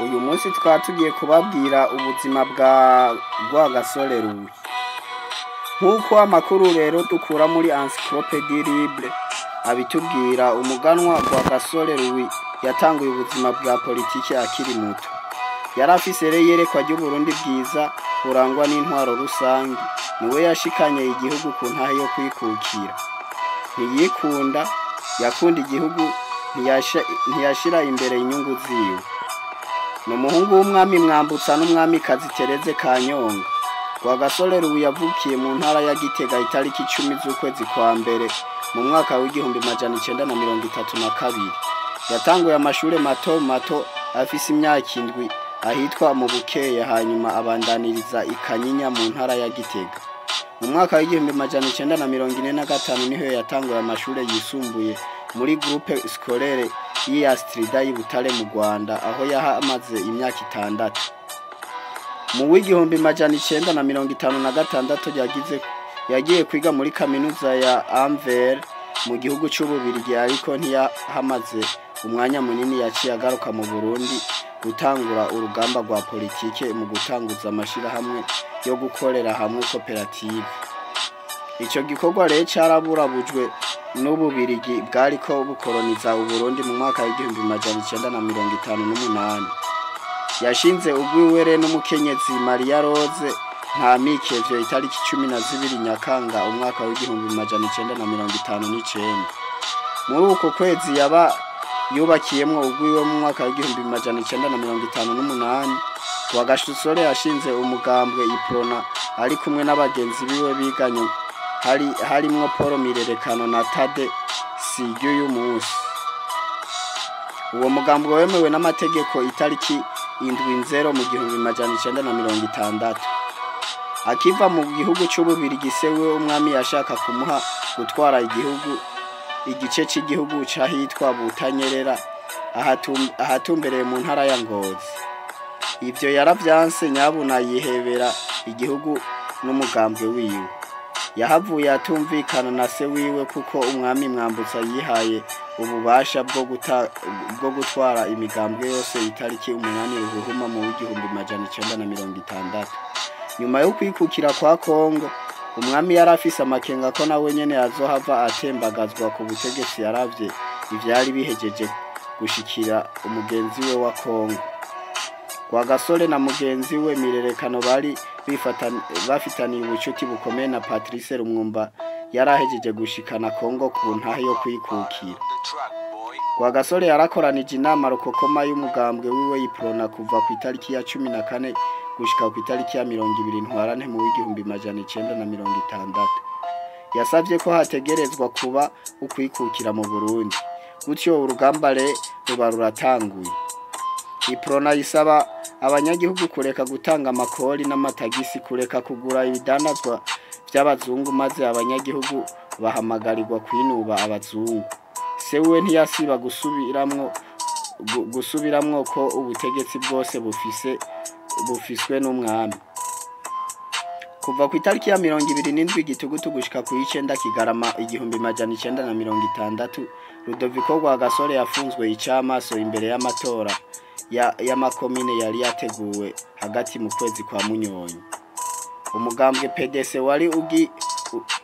Uyu munsi tukaba tugiye kubabwira ubuzima bwa Rwagasore Louis. Nk'uko amakuru rero dukura muri Encyclopédie Libre abitubwira, umuganwa Rwagasore Louis yatanguye ubuzima bwa politiki akiri muto. Yari afise yerekwa ry'Uburundi bwiza burangwa n'intwaro rusangi. Niwe yashikanye igihugu ku ntahe yo kwikukira. Ntiyikunda, yakunda igihugu, ntiyashira imbere inyungu ziwe. N'umuhungu w'umwami Mwambutsa n'umwamikazi Tereze Kanyonga. Rwagasore Louis yavukiye mu ntara ya Gitega itariki 10 z'ukwezi kwa mbere mu mwaka w'1932. Yatanguye amashure mato mato afise imyaka 7 ahitwa mu Bukeye, hanyuma abandaniriza ikanyinya mu ntara ya Gitega. Mu mwaka w'1945 niho yatanguye amashure yisumbuye muri groupe scolaire y'Astrida y'Ibutare mu Rwanda, aho yahamaze imyaka 6. Mu w'1956 yagiye kwiga muri kaminuza ya Anvers mu gihugu c'Ububirigi, ariko ntiyahamaze umwanya munini. Yaciye agaruka mu Burundi gutangura urugamba rwa politike mu gutanguza amashirahamwe yo gukorera hamwe koperative. Ico gikorwa rero caraburabujwe n'Ububirigi bwariko bukoroniza Uburundi mu mwaka w'1958. Yashinze ugwiwere n'umukenyezi Maria Rose Ntamikevye itariki 12 Nyakanga umwaka w'1959. Muri uko kwezi yaba yubakiyemwo ugwiwe mu mwaka w'1958. Rwagasore yashinze umugambwe Iprona ari kumwe n'abagenzi biwe biganye, harimwo Paul Mirerekano na Tade Sigyuyu Musi. Uwo mugambwe wemewe n'amategeko itariki 7 mu 1960. Akiva mu gihugu c'Ububirigi, sewe umwami yashaka kumuha gutwara igice cy'igihugu cahitwa Butanyerera ahatumbereye mu ntara ya Ngozi. Ivyo yaravyanse, nyabuna yihebera igihugu n'umugambwe wiwe. Yahavuye atumvikana na se wiwe kuko umwami Mwambutsa yihaye ububasha bwo gutwara imigambwe yose itariki 8 Ruhuhuma mu 1960. Nyuma yo kwikukira kwa Kongo, umwami yarafise amakenga ko nawe nyene yazohava atembagazwa ku butegetsi. Yaravye ivyari bihejeje gushikira umugenzi we wa Kongo. Rwagasore na mugenzi we Mirerekano bari bafitaniye ubucuti bukomeye na Patrice Lumumba yarahejeje gushikana Kongo ku ntahe yo kwikukira. Rwagasore yarakoranije inama rukokoma y'umugambwe wiwe Iprona kuva ku itariki ya 14 gushika ku itariki ya 20 Ntwarante mu 1960. Yasavye ko hategerezwa kuba ukwikukira mu Burundi. Gutyo urugamba ruba ruratanguye. Iprona isaba abanyagihugu kureka gutanga amakori n'amatagisi, kureka kugura ibidandazwa by'abazungu, maze abanyagihugu bahamagarirwa kwinuba abazungu. Sewe ntiyasiba gusubiramwo ko ubutegetsi bwose bufiswe n'umwami. Kuva ku itariki ya 27 Gitugutu gushika ku 9 Kigarama 1960, Rudoviko Rwagasore yafunzwe icamaso imbere y'amatora y'amakomine yari yateguwe hagati mu kwezi kwa Munyonyi. Umugambwe PDC wari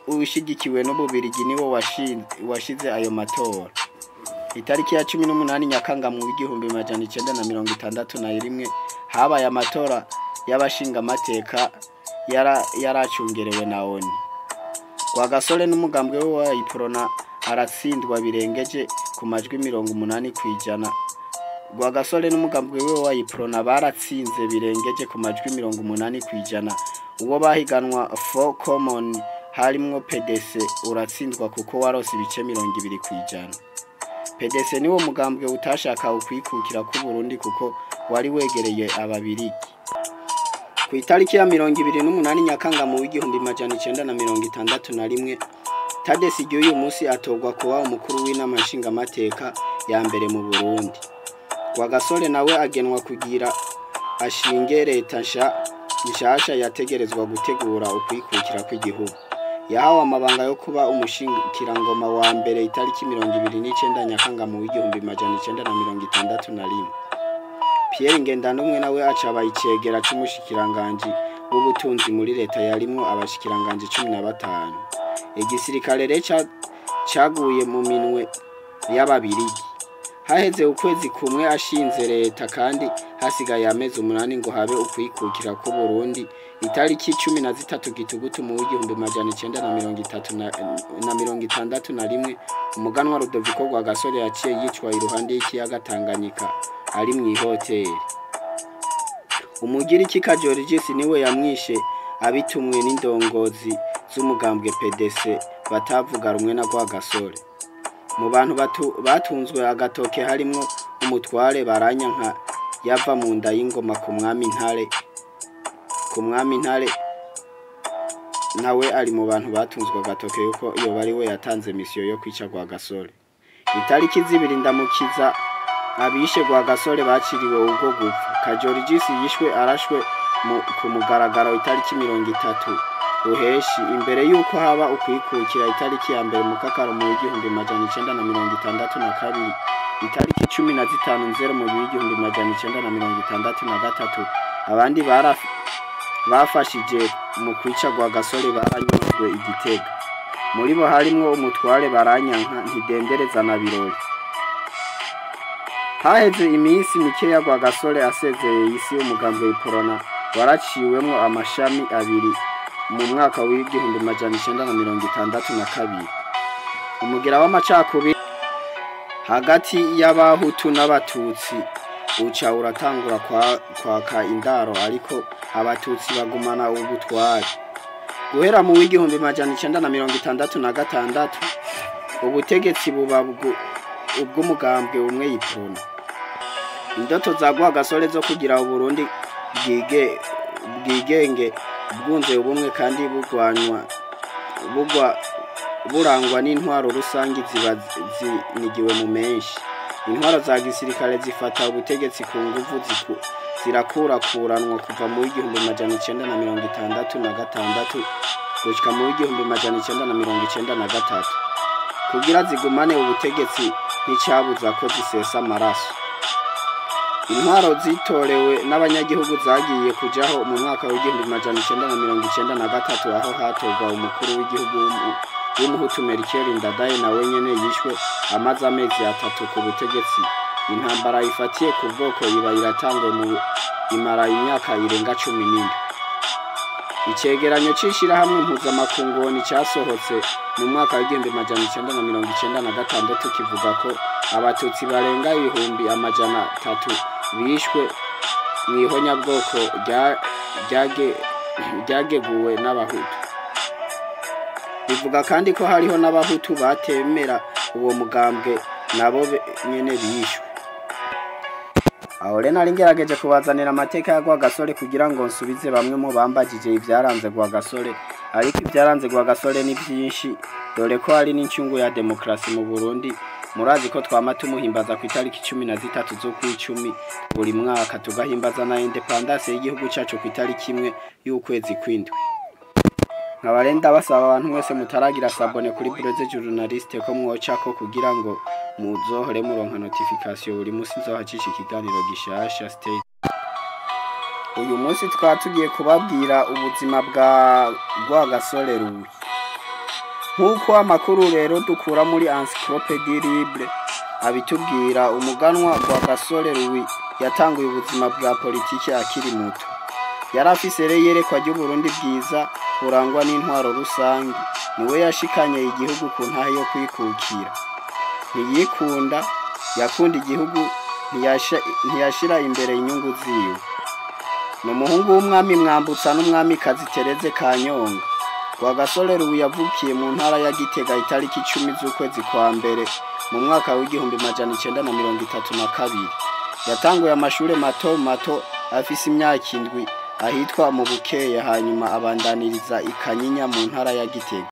ushigikiwe n'Ububirigi niwo washize ayo matora. Itariki ya 18 Nyakanga mu 1961 habaye amatora y'abashinga amateka yaracungerewe na ONU. Rwagasore n'umugambwe we wa Iprona aratsindwa birengeje ku majwi 80%. Rwagasore n'umugambwe we wa Iprona baratsinze birengeje ku majwi 80%. Uwo bahiganwa for common harimwo PDC uratsindwa kuko warose ibice 20%. PDC niwo mugambwe utashaka ukwikukira ku Burundi kuko wari wegereye ababirigi. Ku itariki ya 28 Nyakanga mu 1961, Tade Sigyuyu Musi atogwa kuba umukuru w'inama nshingamateka ya mbere mu Burundi. Rwagasore nawe agenwa kugira ashinge leta nshasha yategerezwa gutegura ukwikukira kw'igihugu. Yahawe amabanga yo kuba umushingirangoma wa mbere itariki 29 Nyakanga mu 1961. Pierre Ngendanumwe nawe acaba icegera c'umushikiranganji w'ubutunzi muri leta yarimwo abashikiranganji 15. Igisirikare rero caguye mu minwe y'ababirigi. Haheze ukwezi kumwe ashinze leta kandi hasigaye amezi 8 ngo habe ukwikukira ku Burundi. Itariki 13 Gitugutu mu 1961 umuganwa Rudoviko Rwagasore yaciye yicwa iruhande y'ikiyaga Tanganyika ari mu ihoteli. Umugiriki Georges niwe yamwishe abitumwe n'indongozi z'umugambwe PDC batavuga rumwe na Rwagasore. Mu bantu batunzwe agatoke harimo umutware Baranyanka yava mu nda y'ingoma ku mwami Ntare nawe ari mu bantu batunzwe agatoke yuko iyo bari we yatanze misiyo yo kwica Rwagasore. Itariki 2 Ndamukiza abishe Rwagasore baciriwe ubwo gupfa. Georges yishwe arashwe ku mugaragaro itariki 30 Ruheshi imbere yuko haba ukwikukira itariki ya mbere mu kakaro mu 1962. Itariki 15 Nzero mu 1963 abandi bafashije mu kwica Rwagasore baranyuzwe Igitega. Muri bo harimwo umutware Baranyanka Ntidendereza na Birori. Haheze iminsi mike ya Rwagasore asezereye isi y'umugambwe Iprona waraciwemwo amashami abiri mu mwaka w'1962. Umugira w'amacakubiri hagati y'abahutu n'abatutsi uca uratangura kwaka indaro, ariko abatutsi bagumana ubutwari. Guhera mu 1966 ubutegetsi buba ubw'umugambwe umwe Iprona. Indoto za Rwagasore zo kugira Burundi bwigenge bwunze ubumwe kandi burangwa n'intwaro rusangi ziba zinigiwe mu menshi. Intwaro za gisirikare zifata ubutegetsi ku nguvu zirakurakuranwa kuva mu 1966 gushika mu 1993 kugira zigumane ubutegetsi n'icyabuza ko zisesa amaraso. Intwaro zitorewe n'abanyagihugu zagiye kujaho mu mwaka wa 1993 aho hatorwa umukuru w'igihugu w'umuhutu Melchior Ndadaye nawe nyene yishwe amaze amezi 3 ku butegetsi. Intambara ifatiye ku bwoko iba iratangwe mu imara imyaka irenga 17. Icegeranyo c'ishirahamwe mpuzamakungu cyasohotse mu mwaka wa 1996 kivuga ko abatutsi barenga 300,000 bishwe mw'ihonyabwoko ryageguwe n'abahutu. Bivuga kandi ko hariho n'abahutu batemera uwo mugambwe nabo nyene bishwe. Aho rero nari ngerageje kubazanira amateka ya Rwagasore kugira ngo nsubize bamwe mu bambagije ivyaranze Rwagasore, ariko ivyaranze Rwagasore ni byinshi dore ko hari n'incungu ya demokrasi mu Burundi. Murazi ko twama tumuhimbaza ku itariki 13 z'ukwicumi buri mwaka, tugahimbaza na independence y'igihugu cyacu ku itariki 1 y'ukwezi kw'indwi. Nkabarenda basaba abantu mwese mutaragira sabone kuri Breze Journaliste ko mwoca ko kugira ngo muzohore muronka notification buri musi nzohacisha ikiganiro gishasha state. Uyu munsi twatugiye kubabwira ubuzima bwa Rwagasore Louis. Nkuko amakuru rero dukura muri Encyclopédie Libre abitubwira, umuganwa Rwagasore Louis yatanguye ubuzima bwa politiki akiri muto. Yarafise yerekwa ry'Uburundi bwiza burangwa n'intwaro rusangi. Niwe yashikanye igihugu ku ntahe yo kwikukira. Ntiyikunda, yakunda igihugu, ntiyashira imbere inyungu ziwe. N'umuhungu w'umwami Mwambutsa n'umwami kazi Tereze Kanyonga. Rwagasore Louis yavukiye mu ntara ya Gitega itariki 10 z'ukwezi kwa mbere mu mwaka wa 1932. Yatanguye amashure mato afise imyaka 7 ahitwa mu Bukeye, hanyuma abandaniriza ikanyinya mu ntara ya Gitega.